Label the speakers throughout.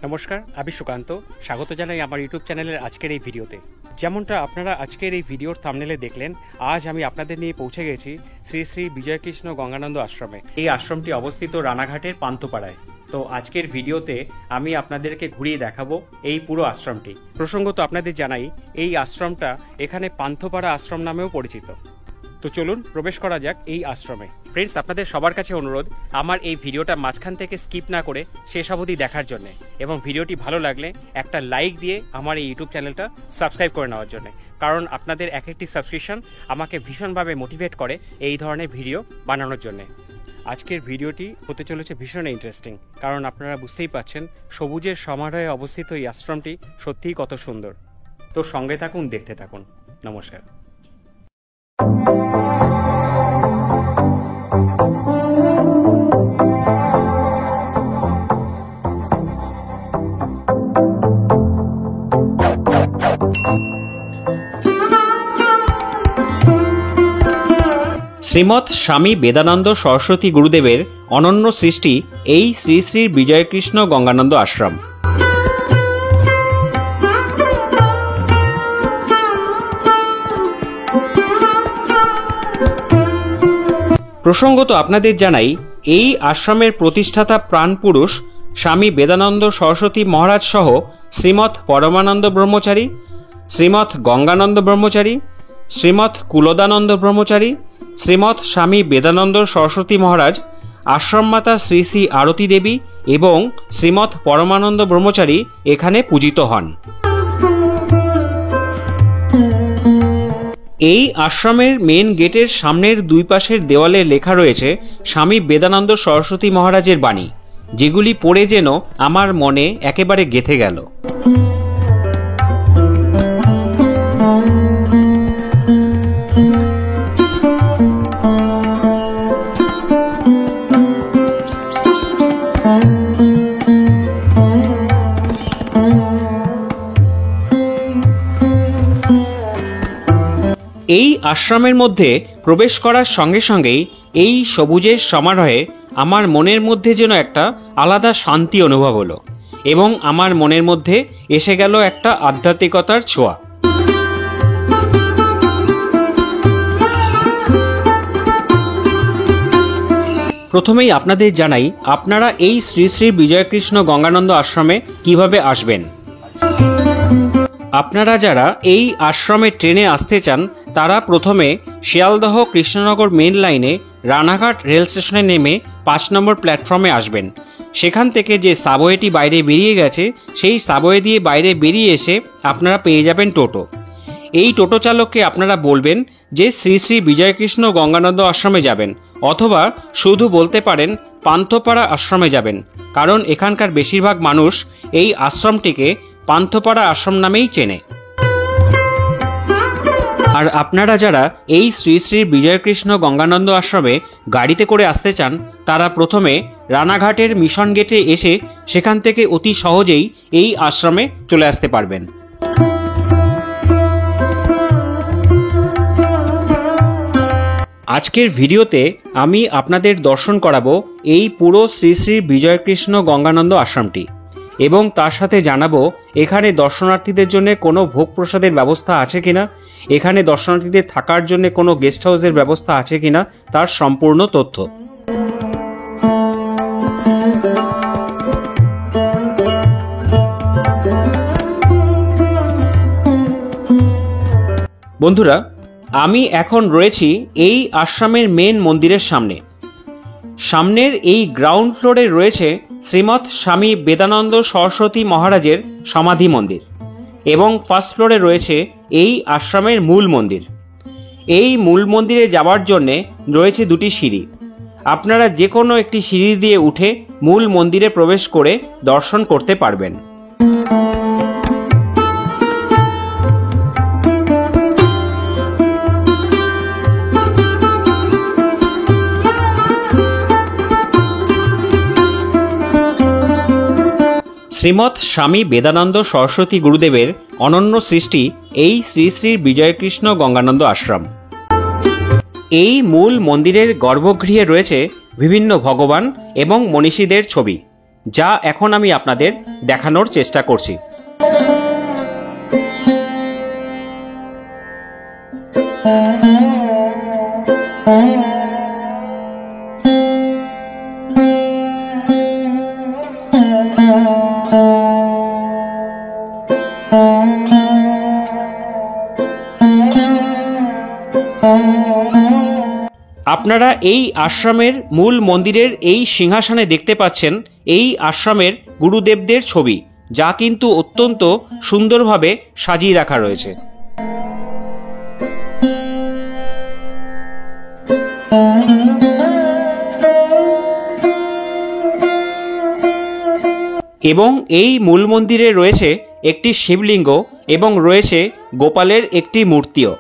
Speaker 1: নমস্কার, আমি সুকান্ত। স্বাগত জানাই আমার ইউটিউব চ্যানেলের আজকের এই ভিডিওতে। যেমনটা আপনারা আজকের এই ভিডিওর থাম্বনেলে দেখলেন, আজ আমি আপনাদের নিয়ে পৌঁছে গেছি শ্রী শ্রী বিজয়কৃষ্ণ গঙ্গানন্দ আশ্রমে। এই আশ্রমটি অবস্থিত রানাঘাটের পান্থপাড়ায়। তো আজকের ভিডিওতে আমি আপনাদেরকে ঘুরিয়ে দেখাবো এই পুরো আশ্রমটি। প্রসঙ্গত আপনাদের জানাই, এই আশ্রমটা এখানে পান্থপাড়া আশ্রম নামেও পরিচিত। তো চলুন প্রবেশ করা যাক এই আশ্রমে। ফ্রেন্ডস, আপনাদের সবার কাছে অনুরোধ, আমার এই ভিডিওটা মাঝখান থেকে স্কিপ না করে শেষ অবধি দেখার জন্য, এবং ভিডিওটি ভালো লাগলে একটা লাইক দিয়ে আমার এই ইউটিউব চ্যানেলটা সাবস্ক্রাইব করে নেওয়ার জন্য। কারণ আপনাদের এক একটি সাবস্ক্রিপশন আমাকে ভীষণভাবে মোটিভেট করে এই ধরনের ভিডিও বানানোর জন্য। আজকের ভিডিওটি হতে চলেছে ভীষণ ইন্টারেস্টিং, কারণ আপনারা বুঝতেই পাচ্ছেন সবুজের সমারোহে অবস্থিত এই আশ্রমটি সত্যিই কত সুন্দর। তো সঙ্গে থাকুন, দেখতে থাকুন। নমস্কার।
Speaker 2: শ্রীমৎ স্বামী বেদানন্দ সরস্বতী গুরুদেবের অনন্য সৃষ্টি এই শ্রী শ্রী বিজয়কৃষ্ণ গঙ্গানন্দ আশ্রম। প্রসঙ্গত আপনাদের জানাই, এই আশ্রমের প্রতিষ্ঠাতা প্রাণপুরুষ স্বামী বেদানন্দ সরস্বতী মহারাজ সহ শ্রীমৎ পরমানন্দ ব্রহ্মচারী, শ্রীমৎ গঙ্গানন্দ ব্রহ্মচারী, শ্রীমৎ কুলদানন্দ ব্রহ্মচারী, শ্রীমৎ স্বামী বেদানন্দ সরস্বতী মহারাজ, আশ্রমমাতা শ্রী শ্রী আরতি দেবী এবং শ্রীমৎ পরমানন্দ ব্রহ্মচারী এখানে পূজিত হন। এই আশ্রমের মেন গেটের সামনের দুই পাশের দেওয়ালে লেখা রয়েছে স্বামী বেদানন্দ সরস্বতী মহারাজের বাণী, যেগুলি পড়ে যেন আমার মনে একেবারে গেঁথে গেল। এই আশ্রমের মধ্যে প্রবেশ করার সঙ্গে সঙ্গেই এই সবুজের সমারোহে আমার মনের মধ্যে যেন একটা আলাদা শান্তি অনুভব হলো, এবং আমার মনের মধ্যে এসে গেল একটা আধ্যাত্মিকতার ছোঁয়া। প্রথমেই আপনাদের জানাই, আপনারা এই শ্রী শ্রী বিজয়কৃষ্ণ গঙ্গানন্দ আশ্রমে কিভাবে আসবেন। আপনারা যারা এই আশ্রমে ট্রেনে আসতে চান, তারা প্রথমে শিয়ালদহ কৃষ্ণনগর মেন লাইনে রানাঘাট রেল স্টেশনে নেমে 5 নম্বর প্ল্যাটফর্মে আসবেন। সেখান থেকে যে সাবওয়েটি বাইরে বেরিয়ে গেছে, সেই সাবওয়ে দিয়ে বাইরে বেরিয়ে এসে আপনারা পেয়ে যাবেন টোটো। এই টোটো চালককে আপনারা বলবেন যে শ্রী শ্রী বিজয়কৃষ্ণ গঙ্গানন্দ আশ্রমে যাবেন, অথবা শুধু বলতে পারেন পান্থপাড়া আশ্রমে যাবেন, কারণ এখানকার বেশিরভাগ মানুষ এই আশ্রমটিকে পান্থপাড়া আশ্রম নামেই চেনে। আর আপনারা যারা এই শ্রী শ্রী বিজয়কৃষ্ণ গঙ্গানন্দ আশ্রমে গাড়িতে করে আসতে চান, তারা প্রথমে রানাঘাটের মিশন গেটে এসে সেখান থেকে অতি সহজেই এই আশ্রমে চলে আসতে পারবেন। আজকের ভিডিওতে আমি আপনাদের দর্শন করাবো এই পুরো শ্রী শ্রী বিজয়কৃষ্ণ গঙ্গানন্দ আশ্রমটি, এবং তার সাথে জানাবো এখানে দর্শনার্থীদের জন্য কোনো ভোগ প্রসাদের ব্যবস্থা আছে কিনা, এখানে দর্শনার্থীদের থাকার জন্য কোনো গেস্ট হাউসের ব্যবস্থা আছে কিনা তার সম্পূর্ণ তথ্য। বন্ধুরা, আমি এখন রয়েছি এই আশ্রমের মেন মন্দিরের সামনে। সামনের এই গ্রাউন্ড ফ্লোরে রয়েছে শ্রীমৎ স্বামী বেদানন্দ সরস্বতী মহারাজের সমাধি মন্দির, এবং ফার্স্ট ফ্লোরে রয়েছে এই আশ্রমের মূল মন্দির। এই মূল মন্দিরে যাওয়ার জন্যে রয়েছে দুটি সিঁড়ি। আপনারা যে কোনো একটি সিঁড়ি দিয়ে উঠে মূল মন্দিরে প্রবেশ করে দর্শন করতে পারবেন। শ্রীমৎ স্বামী বেদানন্দ সরস্বতী গুরুদেবের অনন্য সৃষ্টি এই শ্রী শ্রী বিজয়কৃষ্ণ গঙ্গানন্দ আশ্রম। এই মূল মন্দিরের গর্ভগৃহে রয়েছে বিভিন্ন ভগবান এবং মনীষীদের ছবি, যা এখন আমি আপনাদের দেখানোর চেষ্টা করছি। আপনারা এই আশ্রমের মূল মন্দিরের এই সিংহাসনে দেখতে পাচ্ছেন এই আশ্রমের গুরুদেবদের ছবি, যা কিন্তু অত্যন্ত সুন্দরভাবে সাজিয়ে রাখা রয়েছে। এবং এই মূল মন্দিরে রয়েছে একটি শিবলিঙ্গ এবং রয়েছে গোপালের একটি মূর্তিও।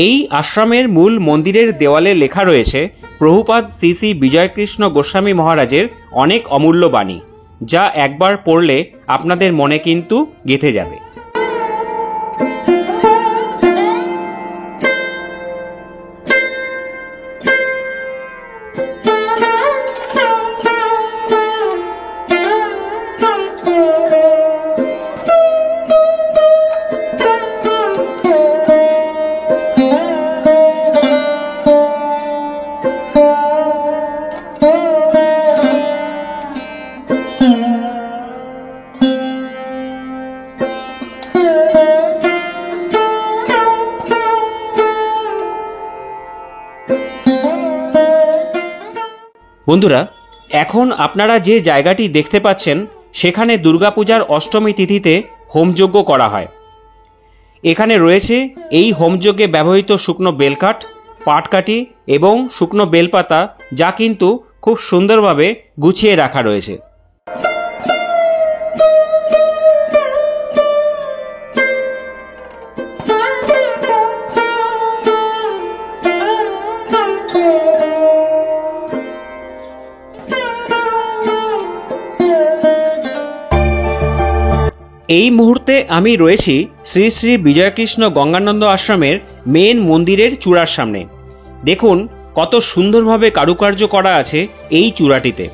Speaker 2: এই আশ্রমের মূল মন্দিরের দেওয়ালে লেখা রয়েছে প্রভুপাদ শ্রী শ্রী বিজয়কৃষ্ণ গোস্বামী মহারাজের অনেক অমূল্য বাণী, যা একবার পড়লে আপনাদের মনে কিন্তু গেঁথে যাবে। বন্ধুরা, এখন আপনারা যে জায়গাটি দেখতে পাচ্ছেন সেখানে দুর্গাপূজার অষ্টমী তিথিতে হোমযজ্ঞ করা হয়। এখানে রয়েছে এই হোমযজ্ঞে ব্যবহৃত শুকনো বেলকাঠ, পাটকাঠি এবং শুকনো বেলপাতা, যা কিন্তু খুব সুন্দরভাবে গুছিয়ে রাখা রয়েছে। এই মুহূর্তে আমি রয়েছি শ্রী শ্রী বিজয়কৃষ্ণ গঙ্গানন্দ আশ্রমের মেন মন্দিরের চূড়ার সামনে। দেখুন কত সুন্দরভাবে কারুকার্য করা আছে এই চূড়াটিতে।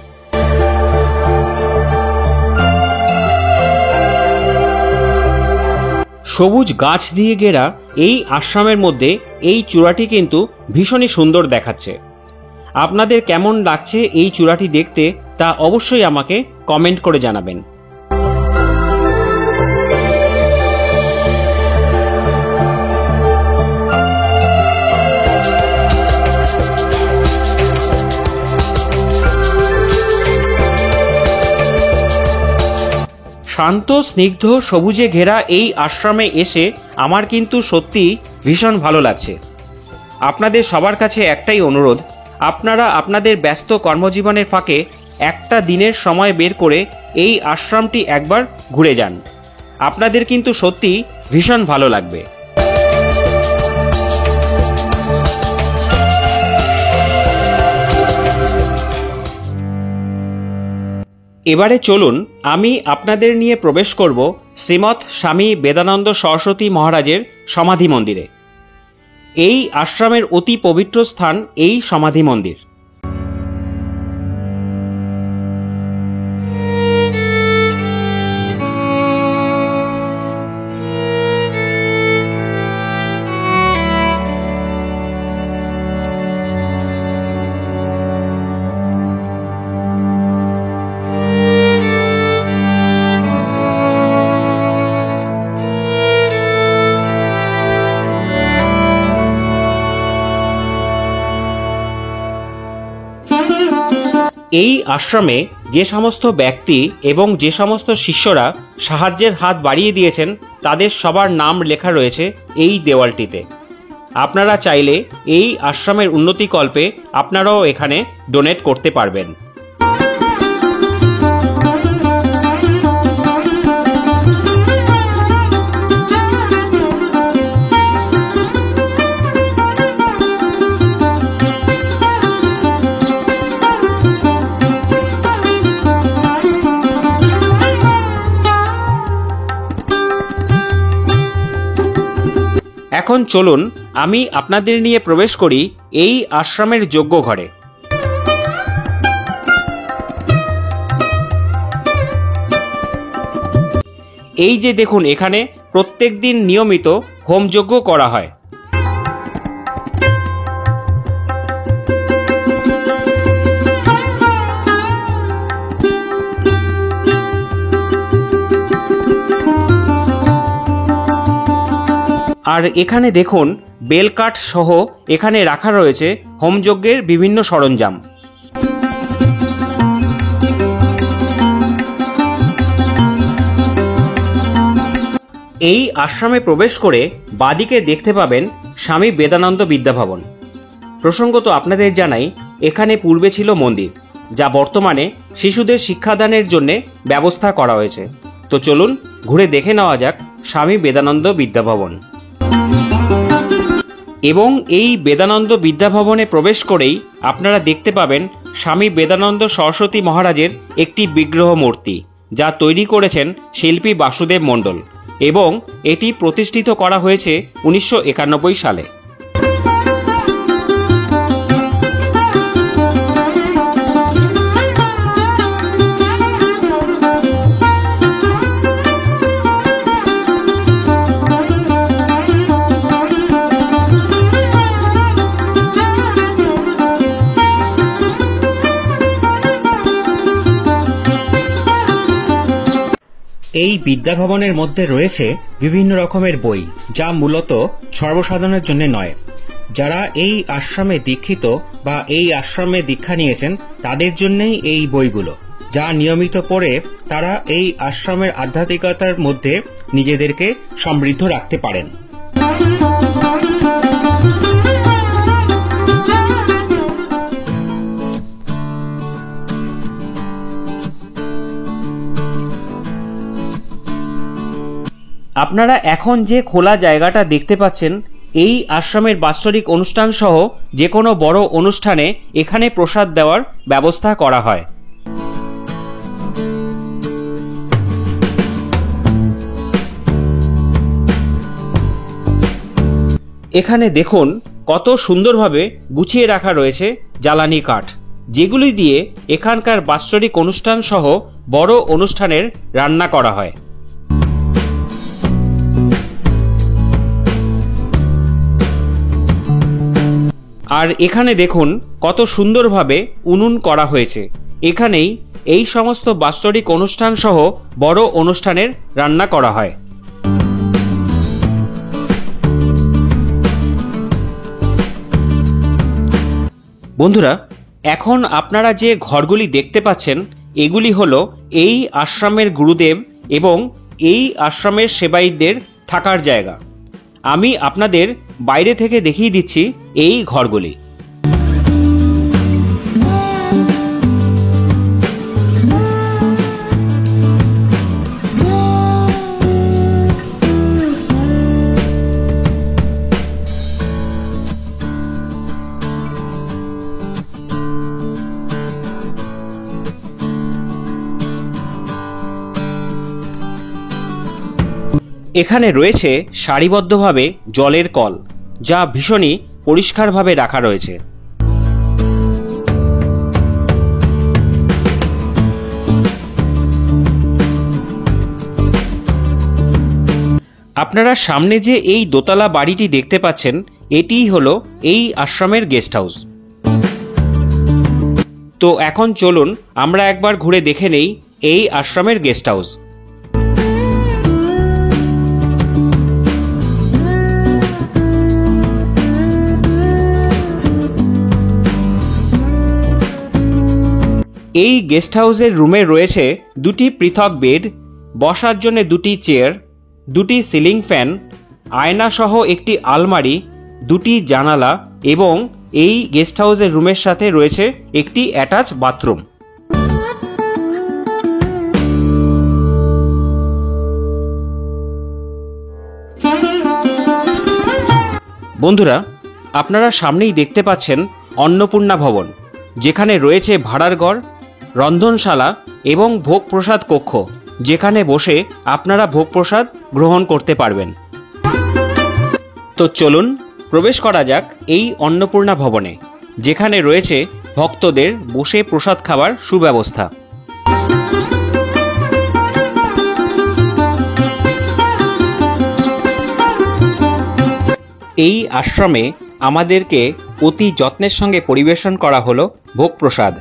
Speaker 2: সবুজ গাছ দিয়ে ঘেরা এই আশ্রমের মধ্যে এই চূড়াটি কিন্তু ভীষণই সুন্দর দেখাচ্ছে। আপনাদের কেমন লাগছে এই চূড়াটি দেখতে তা অবশ্যই আমাকে কমেন্ট করে জানাবেন। শান্ত স্নিগ্ধ সবুজে ঘেরা এই আশ্রমে এসে আমার কিন্তু সত্যি ভীষণ ভালো লাগছে। আপনাদের সবার কাছে একটাই অনুরোধ, আপনারা আপনাদের ব্যস্ত কর্মজীবনের ফাঁকে একটা দিনের সময় বের করে এই আশ্রমটি একবার ঘুরে যান। আপনাদের কিন্তু সত্যি ভীষণ ভালো লাগবে। এবারে চলুন আমি আপনাদের নিয়ে প্রবেশ করব শ্রীমৎ স্বামী বেদানন্দ সরস্বতী মহারাজের সমাধি মন্দিরে। এই আশ্রমের অতি পবিত্র স্থান এই সমাধি মন্দির। এই আশ্রমে যে সমস্ত ব্যক্তি এবং যে সমস্ত শিষ্যরা সাহায্যের হাত বাড়িয়ে দিয়েছেন তাদের সবার নাম লেখা রয়েছে এই দেওয়ালটিতে। আপনারা চাইলে এই আশ্রমের উন্নতিকল্পে আপনারাও এখানে ডোনেট করতে পারবেন। এখন চলুন আমি আপনাদের নিয়ে প্রবেশ করি এই আশ্রমের যজ্ঞ ঘরে। এই যে দেখুন, এখানে প্রত্যেক দিন নিয়মিত হোমযজ্ঞ করা হয়। আর এখানে দেখুন, বেলকাঠ সহ এখানে রাখা রয়েছে হোমযজ্ঞের বিভিন্ন সরঞ্জাম। এই আশ্রমে প্রবেশ করে বাদিকে দেখতে পাবেন স্বামী বেদানন্দ বিদ্যাভবন। প্রসঙ্গত আপনাদের জানাই, এখানে পূর্বে ছিল মন্দির, যা বর্তমানে শিশুদের শিক্ষাদানের জন্য ব্যবস্থা করা হয়েছে। তো চলুন ঘুরে দেখে নেওয়া যাক স্বামী বেদানন্দ বিদ্যাভবন। এবং এই বেদানন্দ বিদ্যাভবনে প্রবেশ করেই আপনারা দেখতে পাবেন স্বামী বেদানন্দ সরস্বতী মহারাজের একটি বিগ্রহ মূর্তি, যা তৈরি করেছেন শিল্পী বাসুদেব মণ্ডল, এবং এটি প্রতিষ্ঠিত করা হয়েছে 1991 সালে। এই বিদ্যাভবনের মধ্যে রয়েছে বিভিন্ন রকমের বই, যা মূলত সর্বসাধারণের জন্য নয়। যারা এই আশ্রমে দীক্ষিত বা এই আশ্রমে দীক্ষা নিয়েছেন তাদের জন্যই এই বইগুলো, যা নিয়মিত পড়ে তারা এই আশ্রমের আধ্যাত্মিকতার মধ্যে নিজেদেরকে সমৃদ্ধ রাখতে পারেন। আপনারা এখন যে খোলা জায়গাটা দেখতে পাচ্ছেন, এই আশ্রমের বাৎসরিক অনুষ্ঠান সহ যে কোনো বড় অনুষ্ঠানে এখানে প্রসাদ দেওয়ার ব্যবস্থা করা হয়। এখানে দেখুন কত সুন্দরভাবে গুছিয়ে রাখা রয়েছে জ্বালানি কাঠ, যেগুলি দিয়ে এখানকার বাৎসরিক অনুষ্ঠান সহ বড় অনুষ্ঠানের রান্না করা হয়। আর এখানে দেখুন কত সুন্দরভাবে উনুন করা হয়েছে। এখানেই এই সমস্ত বাৎসরিক অনুষ্ঠান সহ বড় অনুষ্ঠানের রান্না করা হয়। বন্ধুরা, এখন আপনারা যে ঘরগুলি দেখতে পাচ্ছেন, এগুলি হলো এই আশ্রমের গুরুদেব এবং এই আশ্রমের সেবায়িতদের থাকার জায়গা। আমি আপনাদের বাইরে থেকে দেখিয়ে দিচ্ছি এই ঘরগুলি। এখানে রয়েছে সারিবদ্ধভাবে জলের কল, যা ভীষণই পরিষ্কারভাবে রাখা রয়েছে। আপনারা সামনে যে এই দোতলা বাড়িটি দেখতে পাচ্ছেন, এটিই হলো এই আশ্রমের গেস্ট হাউস। তো এখন চলুন আমরা একবার ঘুরে দেখে নেই এই আশ্রমের গেস্ট হাউস। এই গেস্ট হাউসের রুমে রয়েছে দুটি পৃথক বেড, বসার জন্য দুটি চেয়ার, দুটি সিলিং ফ্যান, আয়না সহ একটি আলমারি, দুটি জানালা এবং এই গেস্ট হাউসের রুমের সাথে রয়েছে একটি অ্যাটাচ বাথরুম। বন্ধুরা, আপনারা সামনেই দেখতে পাচ্ছেন অন্নপূর্ণা ভবন, যেখানে রয়েছে ভাড়ার ঘর, রন্ধনশালা এবং ভোগ প্রসাদ কক্ষ, যেখানে বসে আপনারা ভোগ প্রসাদ গ্রহণ করতে পারবেন। তো চলুন প্রবেশ করা যাক এই অন্নপূর্ণা ভবনে, যেখানে রয়েছে ভক্তদের বসে প্রসাদ খাবার সুব্যবস্থা। এই আশ্রমে আমাদেরকে অতি যত্নের সঙ্গে পরিবেশন করা হলো ভোগ প্রসাদ।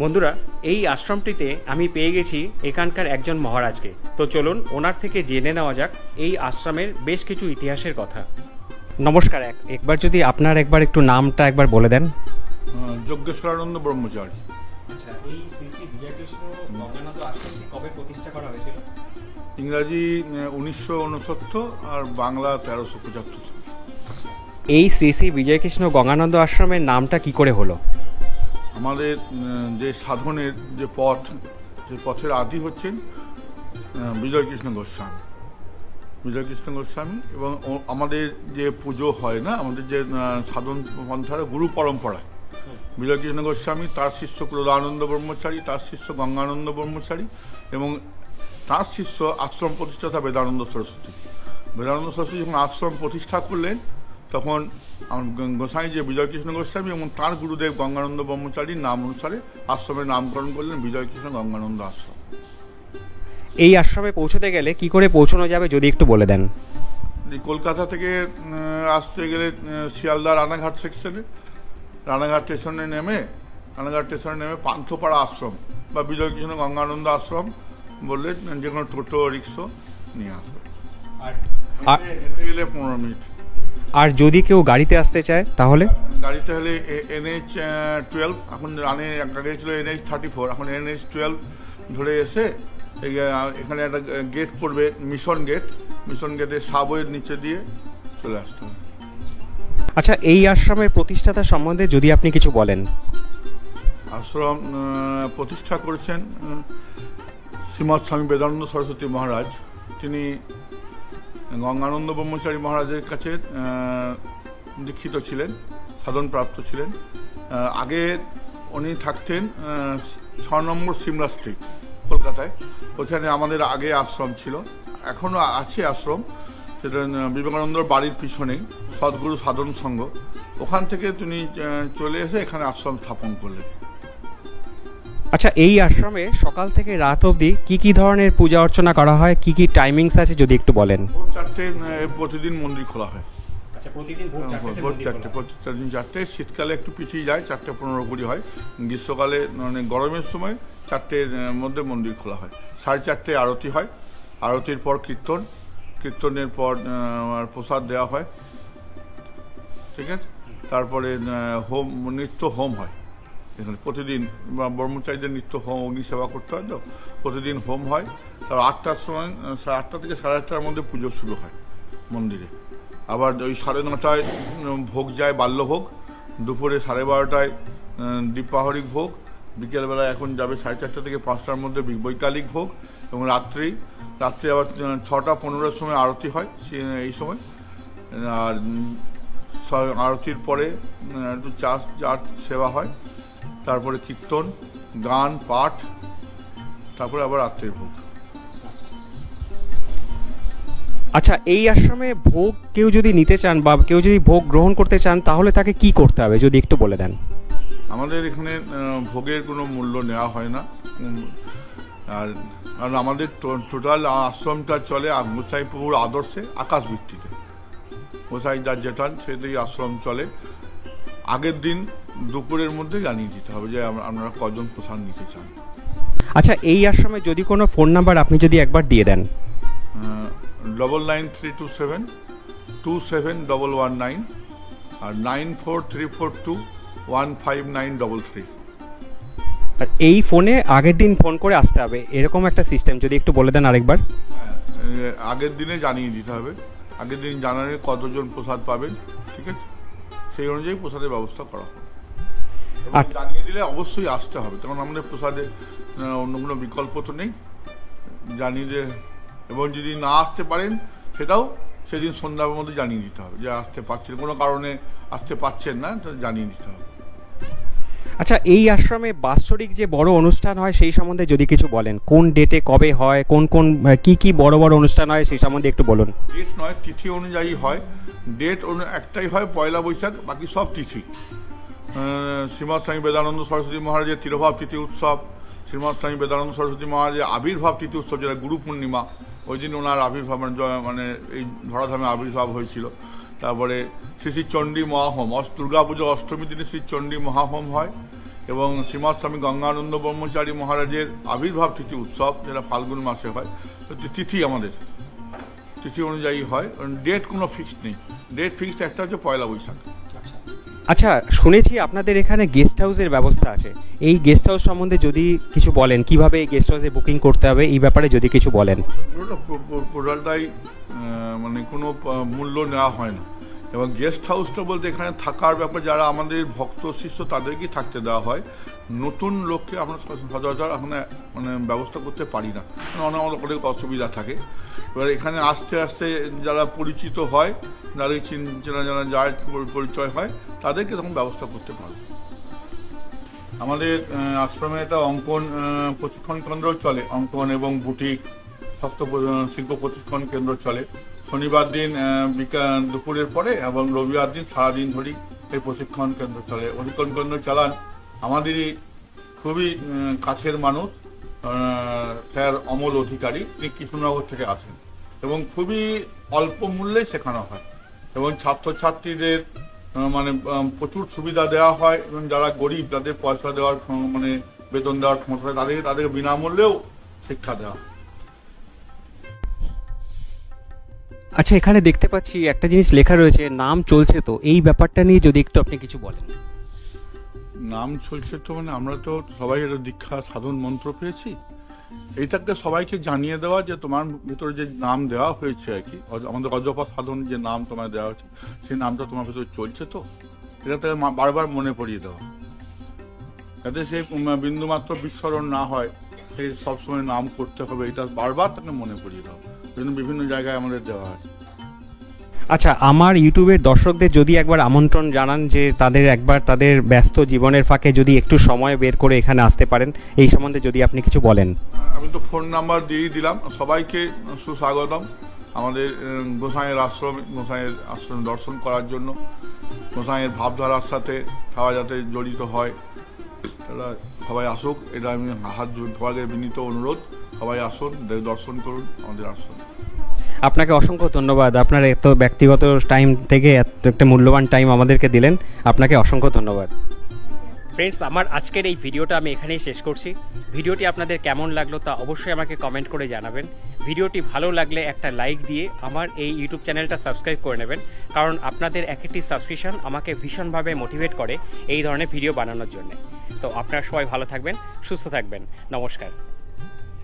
Speaker 1: বন্ধুরা, এই আশ্রমটিতে আমি পেয়ে গেছি এখানকার একজন মহারাজকে। তো চলুন ওনার থেকে জেনে নেওয়া যাক এই আশ্রমের বেশ কিছু ইতিহাসের কথা। নমস্কার, একবার যদি আপনার একটু নামটা একবার বলে দেন।
Speaker 3: যজ্ঞেশ্বরানন্দ ব্রহ্মচারী।
Speaker 1: আচ্ছা, এই শ্রী শ্রী বিজয়কৃষ্ণ গঙ্গানন্দ আশ্রমটি কবে প্রতিষ্ঠা করা হয়েছিল?
Speaker 3: ইংরাজি 1969 আর বাংলা 1375 সাল।
Speaker 1: এই শ্রী শ্রী বিজয়কৃষ্ণ গঙ্গানন্দ আশ্রমের নামটা কি করে হলো?
Speaker 3: আমাদের যে সাধনের যে পথ, যে পথের আদি হচ্ছেন বিজয়কৃষ্ণ গোস্বামী। বিজয়কৃষ্ণ গোস্বামী এবং আমাদের যে পুজো হয় না, আমাদের যে সাধন পন্থার গুরু পরম্পরা, বিজয়কৃষ্ণ গোস্বামী, তার শিষ্য ক্রোধানন্দ ব্রহ্মচারী, তার শিষ্য গঙ্গানন্দ ব্রহ্মচারী এবং তার শিষ্য আশ্রম প্রতিষ্ঠাতা বেদানন্দ সরস্বতী। বেদানন্দ সরস্বতী যখন আশ্রম প্রতিষ্ঠা করলেন তখন গোসাই যে বিজয়কৃষ্ণ গোস্বামী এবং তাঁর গুরুদেব গঙ্গানন্দ ব্রহ্মচারীর নাম অনুসারে আশ্রমের নামকরণ করলেন বিজয়কৃষ্ণ গঙ্গানন্দ আশ্রম।
Speaker 1: এই আশ্রমে পৌঁছতে গেলে কি করে পৌঁছানো যাবে যদি একটু বলে দেন।
Speaker 3: কলকাতা থেকে আসতে গেলে শিয়ালদা রানাঘাট সেকশনে, রানাঘাট স্টেশনে নেমে পান্থপাড়া আশ্রম বা বিজয়কৃষ্ণ গঙ্গানন্দ আশ্রম বললে যে কোনো টোটো রিক্সা নিয়ে আসবে, হেঁটে গেলে 15 মিনিট।
Speaker 1: আর যদি কেউ গাড়িতে আসতে চায় তাহলে?
Speaker 3: গাড়িতে হলে NH-12, এখন আগে ছিল NH-34, এখন NH-12 ধরে এসে এখানে একটা গেট পড়বে, মিশন গেটে সাবওয়ের নিচে দিয়ে চলে আসতে হবে।
Speaker 1: আচ্ছা, এই আশ্রমের প্রতিষ্ঠাতা সম্বন্ধে যদি আপনি কিছু বলেন।
Speaker 3: আশ্রম প্রতিষ্ঠা করেছেন শ্রীমৎ স্বামী বেদানন্দ সরস্বতী মহারাজ। তিনি গঙ্গানন্দ ব্রহ্মচারী মহারাজের কাছে দীক্ষিত ছিলেন, সাধনপ্রাপ্ত ছিলেন। আগে উনি থাকতেন 6 নম্বর সিমলা স্ট্রিট, কলকাতায়। ওখানে আমাদের আগে আশ্রম ছিল, এখনও আছে আশ্রম, সেটা বিবেকানন্দর বাড়ির পিছনেই সদ্গুরু সাধন সংঘ। ওখান থেকে তিনি চলে এসে এখানে আশ্রম স্থাপন করলেন।
Speaker 1: আচ্ছা, এই আশ্রমে সকাল থেকে রাত অবধি কি কি ধরনের পূজা অর্চনা করা হয়, কি কি টাইমিংস আছে যদি একটু বলেন।
Speaker 3: ভোর 4টে প্রতিদিন মন্দির খোলা হয়।
Speaker 1: আচ্ছা, প্রতিদিন ভোর
Speaker 3: 4টে, শীতকালে একটু পিছিয়ে যায়, 4:15 হয়। গ্রীষ্মকালে মানে গরমের সময় 4টের মধ্যে মন্দির খোলা হয়। 4:30 আরতি হয়, আরতির পর কীর্তনের পর প্রসাদ দেওয়া হয়, ঠিক আছে। তারপরে নিত্য হোম হয় এখানে প্রতিদিন। ব্রহ্মচারীদের নিত্য হোম, অগ্নি সেবা করতে হয়, তো প্রতিদিন হোম হয়। তার 8টার সময়, 8টা থেকে 8:30টার মধ্যে পুজো শুরু হয় মন্দিরে। আবার ওই 9:30টায় ভোগ যায়, বাল্যভোগ। দুপুরে 12:30টায় দীপাহরিক ভোগ। বিকেলবেলা এখন যাবে 4:30 থেকে 5টার মধ্যে বৈকালিক ভোগ। এবং রাত্রে আবার 6:15-র সময় আরতি হয় এই সময়। আর আরতির পরে একটু চা সেবা হয়, তারপরে কীর্তন, গান, পাঠ, তারপরে আবার রাত্রের ভোগ।
Speaker 1: আচ্ছা, এই আশ্রমে ভোগ কেউ যদি নিতে চান বা কেউ যদি ভোগ গ্রহণ করতে চান তাহলে তাকে কি করতে হবে যদি একটু বলে দেন।
Speaker 3: আমাদের এখানে ভোগের কোনো মূল্য নেওয়া হয় না। আর আমাদের টোটাল আশ্রমটা চলে গোসাই প্রভুর আদর্শে, আকাশ ভিত্তিতে। গোসাই যার যেতান সেটাই আশ্রম চলে। আগের দিন দুপুরের মধ্যে জানিয়ে দিতে হবে যে আপনারা কজন প্রসাদ নিতে চান।
Speaker 1: আচ্ছা, এই আশ্রমে যদি কোনো ফোন নাম্বার আপনি যদি একবার দিয়ে দেন।
Speaker 3: 9932727119 আর 9434215933।
Speaker 1: আর এই ফোনে আগের দিন ফোন করে আসতে হবে, এরকম একটা সিস্টেম যদি একটু বলে দেন আরেকবার।
Speaker 3: আগের দিনে জানিয়ে দিতে হবে, আগের দিন জানালে কতজন প্রসাদ পাবেন, ঠিক আছে, সেই অনুযায়ী প্রসাদের ব্যবস্থা করা হবে। আর জানিয়ে দিলে অবশ্যই আসতে হবে, কারণ আমাদের প্রসাদে অন্য কোনো বিকল্প তো নেই। জানিয়ে দিয়ে এবং যদি না আসতে পারেন সেটাও সেদিন সন্ধ্যার মধ্যে জানিয়ে দিতে হবে যে আসতে পারছেন, কোনো কারণে আসতে পারছেন না, জানিয়ে দিতে হবে।
Speaker 1: আচ্ছা, এই আশ্রমে বাৎসরিক যে বড় অনুষ্ঠান হয় সেই সম্বন্ধে যদি কিছু বলেন, কোন ডেটে কবে হয়, কোন কোন কি বড় বড় অনুষ্ঠান হয় সেই সম্বন্ধে একটু বলুন।
Speaker 3: ডেট নয়, তিথি অনুযায়ী হয়। ডেট একটাই হয় পয়লা বৈশাখ, বাকি সব তিথি। শ্রীমৎ স্বামী বেদানন্দ সরস্বতী মহারাজের তিরোভাব তিথি উৎসব, শ্রীমৎ স্বামী বেদানন্দ সরস্বতী মহারাজের আবির্ভাব তিথি উৎসব, যেটা গুরু পূর্ণিমা, ওই দিন ওনার আবির্ভাব মানে এই ধরাধামে আবির্ভাব হয়েছিল। তারপরে শ্রী শ্রী চণ্ডী মহাহোম, দুর্গাপুজো অষ্টমীর দিনে শ্রী চণ্ডী মহাহোম হয়, এবং শ্রীমৎ স্বামী গঙ্গানন্দ ব্রহ্মচারী মহারাজের আবির্ভাব তিথি উৎসব, যেটা ফাল্গুন মাসে হয়। তিথি আমাদের তিথি অনুযায়ী হয়, ডেট কোনো ফিক্সড নেই। ডেট ফিক্সড একটা হচ্ছে পয়লা বৈশাখ।
Speaker 1: আচ্ছা, শুনেছি আপনাদের এখানে গেস্ট হাউসের ব্যবস্থা আছে, এই গেস্ট হাউস সম্বন্ধে যদি কিছু বলেন, কিভাবে এই গেস্ট হাউসে বুকিং করতে হবে এই ব্যাপারে যদি কিছু বলেন।
Speaker 3: পোর্টালটাই মানে কোনো মূল্য নেওয়া হয় না, এবং গেস্ট হাউসটা বলতে এখানে থাকার ব্যাপার যারা আমাদের ভক্ত শিষ্য তাদেরকেই থাকতে দেওয়া হয়। নতুন লোককে আমরা সচরাচর এখন মানে ব্যবস্থা করতে পারি না, অনেক অসুবিধা থাকে। এবার এখানে আস্তে আস্তে যারা পরিচিত হয়, যারা যারা যায় পরিচয় হয়, তাদেরকে তখন ব্যবস্থা করতে পারবে। আমাদের আশ্রমে একটা অঙ্কন প্রশিক্ষণ কেন্দ্র চলে, অঙ্কন এবং বুটিক শিল্প প্রশিক্ষণ কেন্দ্র চলে। শনিবার দিন দুপুরের পরে এবং রবিবার দিন সারাদিন ধরেই এই প্রশিক্ষণ কেন্দ্র চলে। প্রশিক্ষণ কেন্দ্র চালান আমাদেরই খুবই কাছের মানুষ, স্যার অমল অধিকারী, তিনি কৃষ্ণনগর থেকে আসেন, এবং খুবই অল্প মূল্যে শেখানো হয়, এবং ছাত্রছাত্রীদের মানে প্রচুর সুবিধা দেওয়া হয়, এবং যারা গরিব তাদের পয়সা দেওয়ার মানে বেতন দেওয়ার ক্ষমতা হয়, তাদেরকে বিনামূল্যেও শিক্ষা দেওয়া হয়।
Speaker 1: আচ্ছা, এখানে দেখতে পাচ্ছি একটা জিনিস লেখা রয়েছে, নাম চলছে, তো এই ব্যাপারটা নিয়ে যদি একটু আপনি কিছু বলেন।
Speaker 3: নাম চলছে তো মানে আমরা তো সবাই একটা দীক্ষা সাধন মন্ত্র পেয়েছি, এইটাকে সবাইকে জানিয়ে দেওয়া যে তোমার ভিতরে যে নাম দেওয়া হয়েছে আর কি, আমাদের অজপা সাধন যে নাম তোমার দেওয়া হয়েছে সেই নামটা তোমার ভিতরে চলছে, তো এটাতে বারবার মনে পড়িয়ে দেওয়া, যাতে সে বিন্দুমাত্র বিস্মরণ না হয়, সে সবসময় নাম করতে হবে, এটা বারবার তাকে মনে পড়িয়ে দেওয়া। বিভিন্ন জায়গায় আমাদের দেওয়া আছে।
Speaker 1: আচ্ছা, আমার ইউটিউবের দর্শকদের যদি একবার আমন্ত্রণ জানান যে তাদের একবার তাদের ব্যস্ত জীবনের ফাঁকে যদি একটু সময় বের করে এখানে আসতে পারেন, এই সম্বন্ধে যদি আপনি কিছু বলেন।
Speaker 3: আমি তো ফোন নাম্বার দিয়েই দিলাম। সবাইকে সুস্বাগতম আমাদের গোসাইয়ের আশ্রম দর্শন করার জন্য। গোসাইয়ের ভাবধারার সাথে সবাই যাতে জড়িত হয়, তারা সবাই আসুক, এটা আমি হাত ধোয়াদের বিনীত অনুরোধ। সবাই আসুন, দর্শন করুন আমাদের আশ্রম।
Speaker 1: আপনাকে অসংখ্য ধন্যবাদ, আপনার এত ব্যক্তিগত টাইম থেকে এত একটা মূল্যবান টাইম আমাদেরকে দিলেন, আপনাকে অসংখ্য ধন্যবাদ। ফ্রেন্ডস, আমার আজকের এই ভিডিওটা আমি এখানেই শেষ করছি। ভিডিওটি আপনাদের কেমন লাগলো তা অবশ্যই আমাকে কমেন্ট করে জানাবেন। ভিডিওটি ভালো লাগলে একটা লাইক দিয়ে আমার এই ইউটিউব চ্যানেলটা সাবস্ক্রাইব করে নেবেন, কারণ আপনাদের এক একটি সাবস্ক্রিপশন আমাকে ভীষণভাবে মোটিভেট করে এই ধরনের ভিডিও বানানোর জন্য। তো আপনারা সবাই ভালো থাকবেন, সুস্থ থাকবেন, নমস্কার।